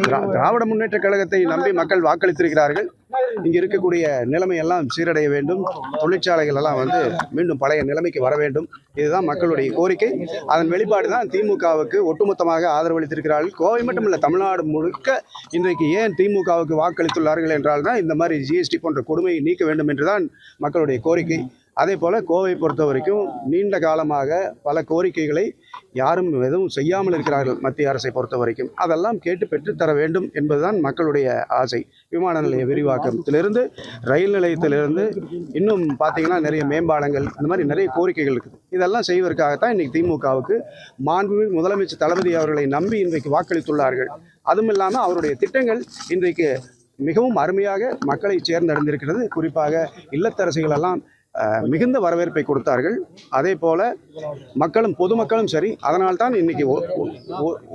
திராவிட முன்னேற்ற கழகத்தை நம்பி மக்கள் வாக்களித்திருக்கிறார்கள். இங்கு இருக்கக்கூடிய நிலைமை எல்லாம் சீரடைய வேண்டும், தொழிற்சாலைகள் எல்லாம் மீண்டும் பழைய நிலைமைக்கு வர வேண்டும். இதுதான் மக்களுடைய கோரிக்கை. அதன் வெளிப்பாடு தான் திமுகவுக்கு ஒட்டுமொத்தமாக ஆதரவளித்திருக்கிறார்கள். கோவை மட்டுமல்ல, தமிழ்நாடு முழுக்க இன்றைக்கு ஏன் திமுகவுக்கு வாக்களித்துள்ளார்கள் என்றால் தான் இந்த மாதிரி ஜிஎஸ்டி போன்ற கொடுமையை நீக்க வேண்டும் என்றுதான் மக்களுடைய கோரிக்கை. அதே போல் கோவை பொறுத்த வரைக்கும் நீண்ட காலமாக பல கோரிக்கைகளை யாரும் எதுவும் செய்யாமல் இருக்கிறார்கள். மத்திய அரசை பொறுத்த வரைக்கும் அதெல்லாம் கேட்டு பெற்றுத்தர வேண்டும் என்பதுதான் மக்களுடைய ஆசை. விமான நிலைய விரிவாக்கத்திலிருந்து, ரயில் நிலையத்திலிருந்து, இன்னும் பார்த்தீங்கன்னா நிறைய மேம்பாலங்கள், இந்த மாதிரி நிறைய கோரிக்கைகள் இருக்குது. இதெல்லாம் செய்வதற்காகத்தான் இன்றைக்கி திமுகவுக்கு மாண்புமிகு முதலமைச்சர் தளபதி அவர்களை நம்பி இன்றைக்கு வாக்களித்துள்ளார்கள். அதுவும் இல்லாமல் அவருடைய திட்டங்கள் இன்றைக்கு மிகவும் அருமையாக மக்களை சேர்ந்தடைந்திருக்கிறது. குறிப்பாக இல்லத்தரசிகள் எல்லாம் மிகுந்த வரவேற்பை கொடுத்தார்கள். அதே போல மக்களும் பொதுமக்களும் சரி. அதனால்தான் இன்னைக்கு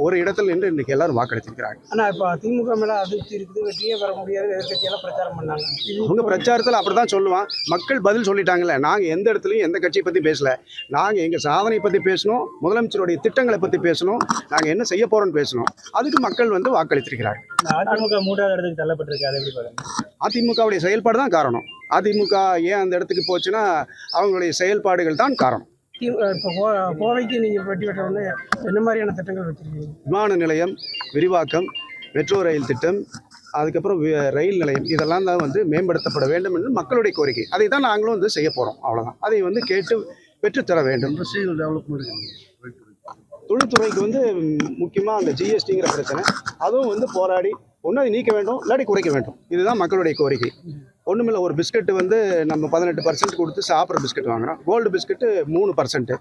ஒரு இடத்தில் நின்று இன்னைக்கு எல்லாரும் வாக்களித்திருக்கிறாங்க. ஆனால் இப்போ திமுக மேலே அதிருப்தி இருக்குது, வெற்றியே பெற முடியாது, எதிர்கட்சியெல்லாம் பிரச்சாரம் பண்ணாங்க. உங்கள் பிரச்சாரத்தில் அப்படி தான் சொல்லுவான். மக்கள் பதில் சொல்லிட்டாங்களே. நாங்கள் எந்த இடத்துலையும் எந்த கட்சியை பற்றி பேசலை. நாங்கள் எங்கள் சாதனையை பற்றி பேசணும், முதலமைச்சருடைய திட்டங்களை பற்றி பேசணும், நாங்கள் என்ன செய்ய போகிறோன்னு பேசணும். அதுக்கு மக்கள் வாக்களித்திருக்கிறார்கள். அதிமுக 3வது இடத்துக்கு தள்ளப்பட்டிருக்கு, அதை எப்படி பாருங்க? அதிமுகவுடைய செயல்பாடு தான் காரணம். அதிமுக ஏன் அந்த இடத்துக்கு போச்சுன்னா அவங்களுடைய செயல்பாடுகள் தான் காரணம். இப்போ கோவைக்கு நீங்கள் வெற்றி பெற்றவுடனே என்ன மாதிரியான திட்டங்கள் வச்சுருக்கீங்க? விமான நிலையம் விரிவாக்கம், மெட்ரோ ரயில் திட்டம், அதுக்கப்புறம் ரயில் நிலையம், இதெல்லாம் தான் மேம்படுத்தப்பட வேண்டும் என்று மக்களுடைய கோரிக்கை. அதை தான் நாங்களும் செய்ய போகிறோம். அவ்வளோதான். அதை கேட்டு பெற்றுத்தர வேண்டும். தொழில்துறைக்கு முக்கியமாக அந்த ஜிஎஸ்டிங்கிற பிரச்சனை, அதுவும் போராடி ஒன்று அதை நீக்க வேண்டும், இல்லாட்டி குறைக்க வேண்டும். இதுதான் மக்களுடைய கோரிக்கை. ஒன்றுமில்லை, ஒரு பிஸ்கட்டு நம்ம 18% கொடுத்து சாப்பிட்ற பிஸ்கட் வாங்குகிறோம். Gold biscuit 3%.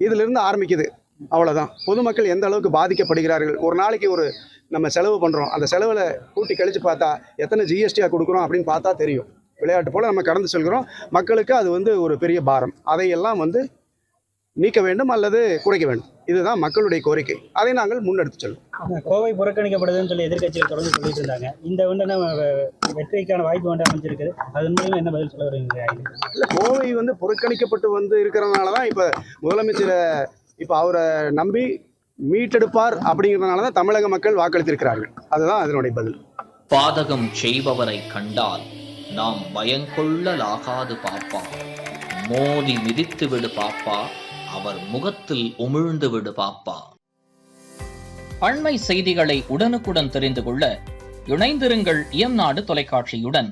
இதிலிருந்து ஆரம்பிக்குது. அவ்வளோதான். பொதுமக்கள் எந்த அளவுக்கு பாதிக்கப்படுகிறார்கள். ஒரு நாளைக்கு நம்ம செலவு பண்ணுறோம். அந்த செலவில் கூட்டி கழித்து பார்த்தா எத்தனை ஜிஎஸ்டியாக கொடுக்குறோம் அப்படின்னு பார்த்தா தெரியும். விளையாட்டு போல் நம்ம கடந்து செல்கிறோம். மக்களுக்கு அது ஒரு பெரிய பாரம். அதையெல்லாம் நீக்க வேண்டும் அல்லது குறைக்க வேண்டும். இதுதான் மக்களுடைய கோரிக்கை. அதை நாங்கள் முன்னெடுத்து செல்வோம். கோவை புறக்கணிக்கப்படுதுன்னு சொல்லி எதிர்கட்சிகள் தொடர்ந்து சொல்லிட்டு இருந்தாங்க. இந்த வெற்றிக்கான வாய்ப்பு அமைஞ்சிருக்குது. அதன் மூலம் என்ன பதில் சொல்ல வருவீங்க? இல்லை, கோவை புறக்கணிக்கப்பட்டு இருக்கிறதுனால தான் இப்போ முதலமைச்சரை அவரை நம்பி மீட்டெடுப்பார் அப்படிங்கிறதுனால தான் தமிழக மக்கள் வாக்களித்திருக்கிறார்கள். அதுதான் அதனுடைய பதில். பாதகம் செய்பவரை கண்டால் நாம் பயங்கொள்ளலாகாது பாப்பா, மோதி மிதித்து விடு பாப்பா, அவர் முகத்தில் உமிழ்ந்து விடு பாப்பா. அண்மை செய்திகளை உடனுக்குடன் தெரிந்து கொள்ள இணைந்திருங்கள் இயம்நாடு தொலைக்காட்சியுடன்.